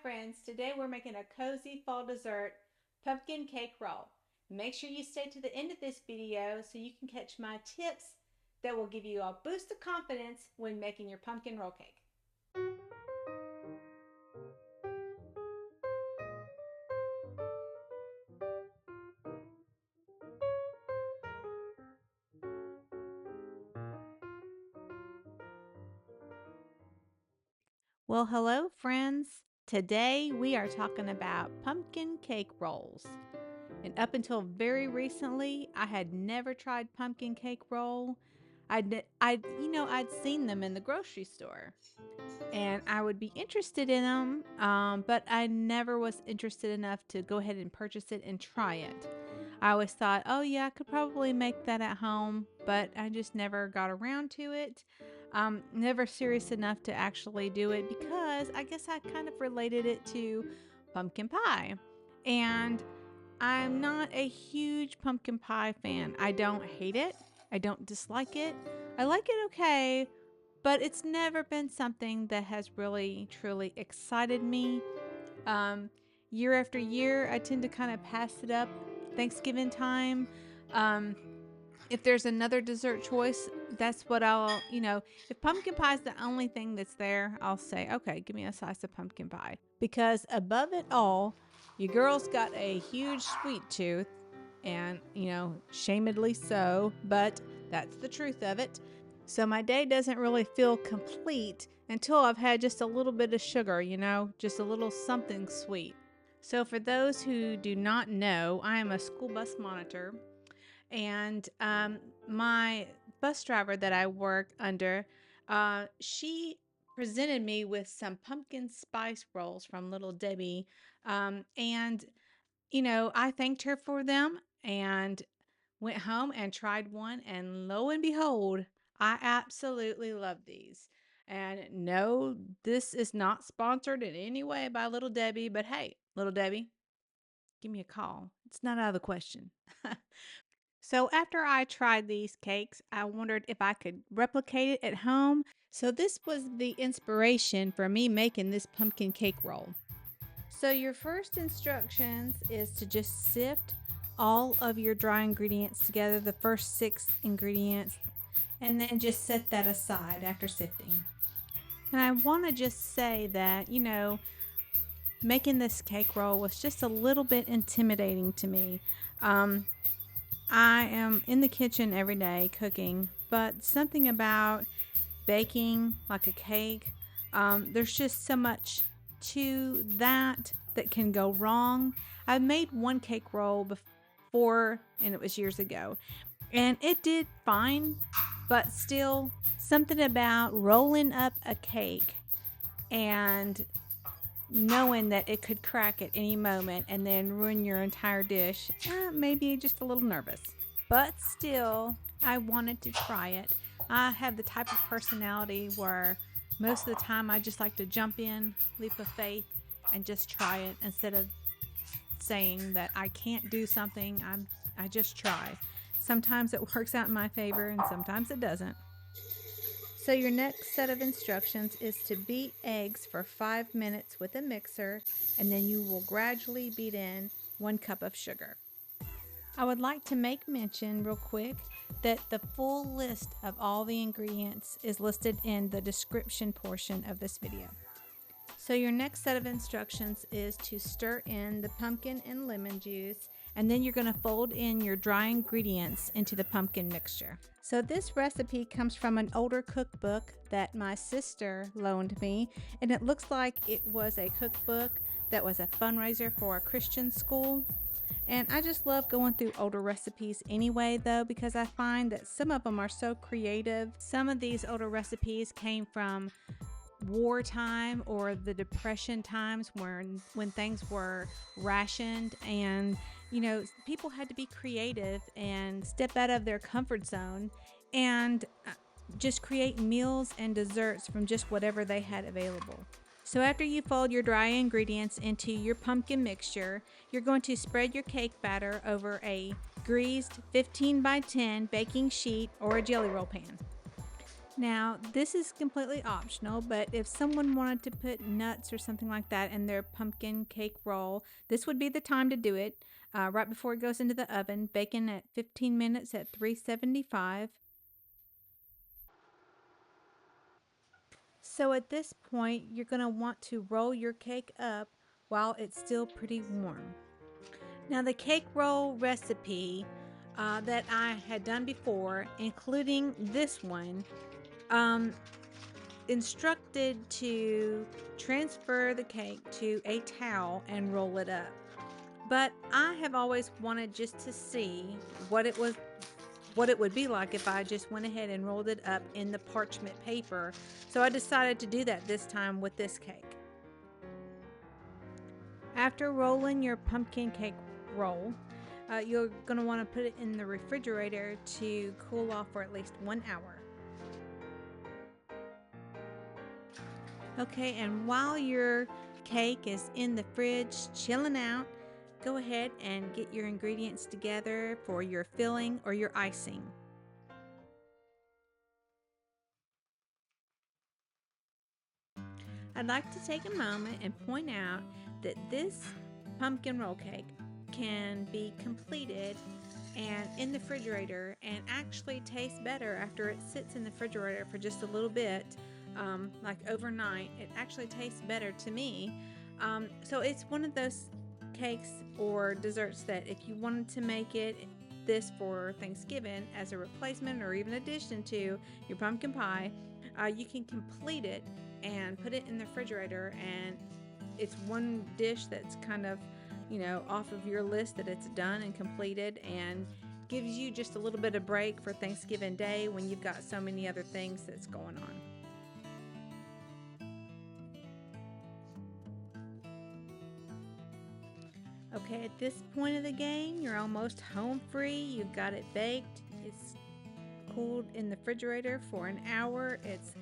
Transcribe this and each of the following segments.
friends, today we're making a cozy fall dessert pumpkin cake roll. Make sure you stay to the end of this video so you can catch my tips that will give you a boost of confidence when making your pumpkin roll cake. Well, hello friends. Today we are talking about pumpkin cake rolls. And up until very recently, I had never tried pumpkin cake roll. I'd seen them in the grocery store, and I would be interested in them, but I never was interested enough to go ahead and purchase it and try it. I always thought, oh yeah, I could probably make that at home, but I just never got around to it. Never serious enough to actually do it because I guess I kind of related it to pumpkin pie. And I'm not a huge pumpkin pie fan. I don't hate it. I don't dislike it. I like it okay, but it's never been something that has really, truly excited me. Um, Year after year, I tend to kind of pass it up Thanksgiving time. Um, if there's another dessert choice, that's what if pumpkin pie is the only thing that's there, I'll say, okay, give me a slice of pumpkin pie. Because above it all, your girl's got a huge sweet tooth, and, shamedly so, but that's the truth of it. So my day doesn't really feel complete until I've had just a little bit of sugar, just a little something sweet. So for those who do not know, I am a school bus monitor, and my bus driver that I work under, she presented me with some pumpkin spice rolls from Little Debbie, and I thanked her for them and went home and tried one, and lo and behold, I absolutely love these. And no, this is not sponsored in any way by Little Debbie, but hey, Little Debbie, give me a call. It's not out of the question. So after I tried these cakes, I wondered if I could replicate it at home. So this was the inspiration for me making this pumpkin cake roll. So your first instructions is to just sift all of your dry ingredients together, the first 6 ingredients, and then just set that aside after sifting. And I want to just say that, making this cake roll was just a little bit intimidating to me. I am in the kitchen every day cooking, but something about baking like a cake, there's just so much to that can go wrong. I've made one cake roll before, and it was years ago, and it did fine, but still something about rolling up a cake and knowing that it could crack at any moment and then ruin your entire dish, maybe just a little nervous. But still, I wanted to try it. I have the type of personality where most of the time I just like to jump in, leap of faith, and just try it instead of saying that I can't do something. I just try. Sometimes it works out in my favor and sometimes it doesn't. So your next set of instructions is to beat eggs for 5 minutes with a mixer, and then you will gradually beat in 1 cup of sugar. I would like to make mention real quick that the full list of all the ingredients is listed in the description portion of this video. So your next set of instructions is to stir in the pumpkin and lemon juice, and then you're going to fold in your dry ingredients into the pumpkin mixture. So this recipe comes from an older cookbook that my sister loaned me, and it looks like it was a cookbook that was a fundraiser for a Christian school. And I just love going through older recipes anyway, though, because I find that some of them are so creative. Some of these older recipes came from wartime or the Depression times when things were rationed, and people had to be creative and step out of their comfort zone and just create meals and desserts from just whatever they had available. So after you fold your dry ingredients into your pumpkin mixture, you're going to spread your cake batter over a greased 15 by 10 baking sheet or a jelly roll pan. Now, this is completely optional, but if someone wanted to put nuts or something like that in their pumpkin cake roll, this would be the time to do it. Right before it goes into the oven, baking at 15 minutes at 375. So at this point, you're going to want to roll your cake up while it's still pretty warm. Now, the cake roll recipe that I had done before, including this one, um, instructed to transfer the cake to a towel and roll it up. But I have always wanted just to see what it would be like if I just went ahead and rolled it up in the parchment paper. So I decided to do that this time with this cake. After rolling your pumpkin cake roll, you're going to want to put it in the refrigerator to cool off for at least 1 hour. Okay, and while your cake is in the fridge chilling out, go ahead and get your ingredients together for your filling or your icing. I'd like to take a moment and point out that this pumpkin roll cake can be completed and in the refrigerator and actually tastes better after it sits in the refrigerator for just a little bit, like overnight. It actually tastes better to me. So it's one of those cakes or desserts that if you wanted to make this for Thanksgiving as a replacement or even addition to your pumpkin pie, you can complete it and put it in the refrigerator, and it's one dish that's kind of, off of your list that it's done and completed, and gives you just a little bit of break for Thanksgiving Day when you've got so many other things that's going on. Okay, at this point of the game, you're almost home free. You've got it baked. It's cooled in the refrigerator for an hour. It's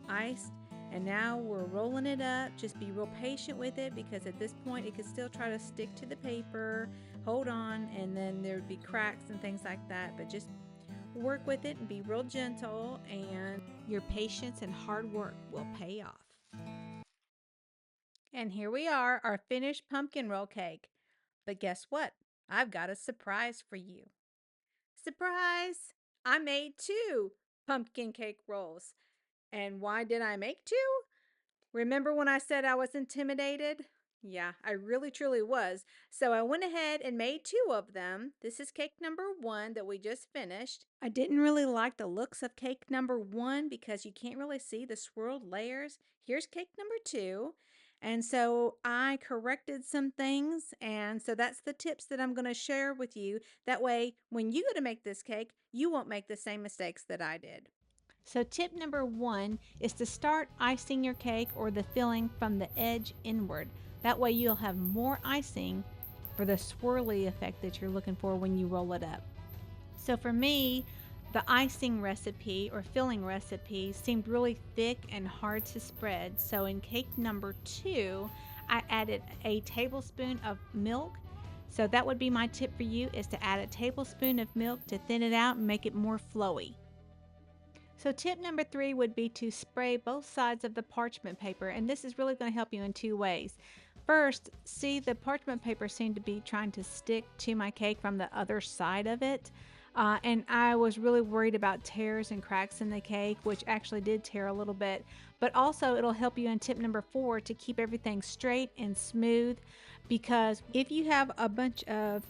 iced. And now we're rolling it up. Just be real patient with it because at this point it could still try to stick to the paper. Hold on, and then there'd be cracks and things like that. But just work with it and be real gentle, and your patience and hard work will pay off. And here we are, our finished pumpkin roll cake. But guess what? I've got a surprise for you. Surprise! I made two pumpkin cake rolls. And why did I make two? Remember when I said I was intimidated? Yeah, I really truly was. So I went ahead and made two of them. This is cake number one that we just finished. I didn't really like the looks of cake number one because you can't really see the swirled layers. Here's cake number two. And so I corrected some things. And so that's the tips that I'm going to share with you. That way, when you go to make this cake, you won't make the same mistakes that I did. So, tip number one is to start icing your cake or the filling from the edge inward. That way, you'll have more icing for the swirly effect that you're looking for when you roll it up. So, for me, the icing recipe or filling recipe seemed really thick and hard to spread. So, in cake number two, I added a tablespoon of milk. So, that would be my tip for you is to add a tablespoon of milk to thin it out and make it more flowy. So, tip number three would be to spray both sides of the parchment paper, and this is really going to help you in two ways. First, see the parchment paper seemed to be trying to stick to my cake from the other side of it. And I was really worried about tears and cracks in the cake, which actually did tear a little bit. But also, it'll help you in tip number four to keep everything straight and smooth, because if you have a bunch of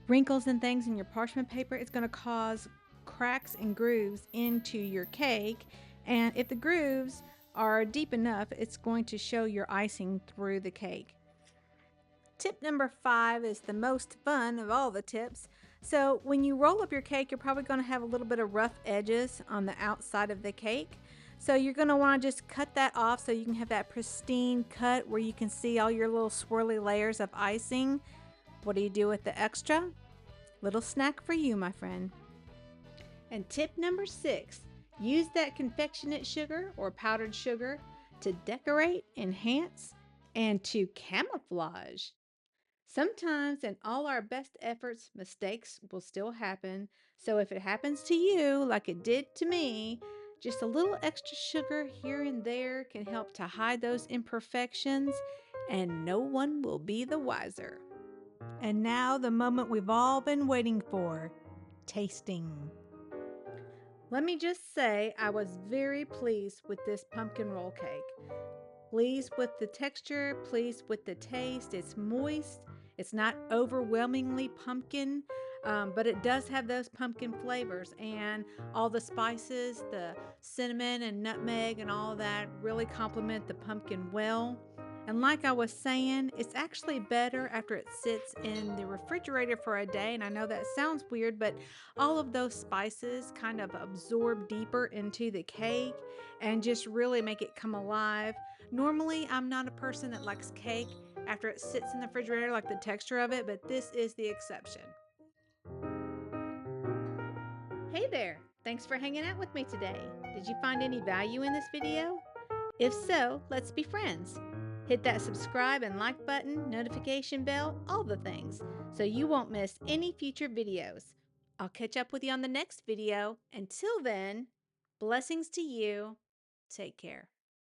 wrinkles and things in your parchment paper, it's going to cause cracks and grooves into your cake. And if the grooves are deep enough, it's going to show your icing through the cake. Tip number five is the most fun of all the tips. So, when you roll up your cake, you're probably going to have a little bit of rough edges on the outside of the cake. So, you're going to want to just cut that off so you can have that pristine cut where you can see all your little swirly layers of icing. What do you do with the extra? Little snack for you, my friend. And tip number six, use that confectionate sugar or powdered sugar to decorate, enhance, and to camouflage. Sometimes, in all our best efforts, mistakes will still happen. So if it happens to you, like it did to me, Just a little extra sugar here and there can help to hide those imperfections, and no one will be the wiser. And now, the moment we've all been waiting for, tasting. Let me just say, I was very pleased with this pumpkin roll cake. Pleased with the texture, pleased with the taste. It's moist, it's not overwhelmingly pumpkin, but it does have those pumpkin flavors, and all the spices, the cinnamon and nutmeg and all that really complement the pumpkin well. And like I was saying, it's actually better after it sits in the refrigerator for a day. And I know that sounds weird, but all of those spices kind of absorb deeper into the cake and just really make it come alive. Normally, I'm not a person that likes cake after it sits in the refrigerator, like the texture of it, but this is the exception. Hey there! Thanks for hanging out with me today. Did you find any value in this video? If so, let's be friends. Hit that subscribe and like button, notification bell, all the things, so you won't miss any future videos. I'll catch up with you on the next video. Until then, blessings to you. Take care.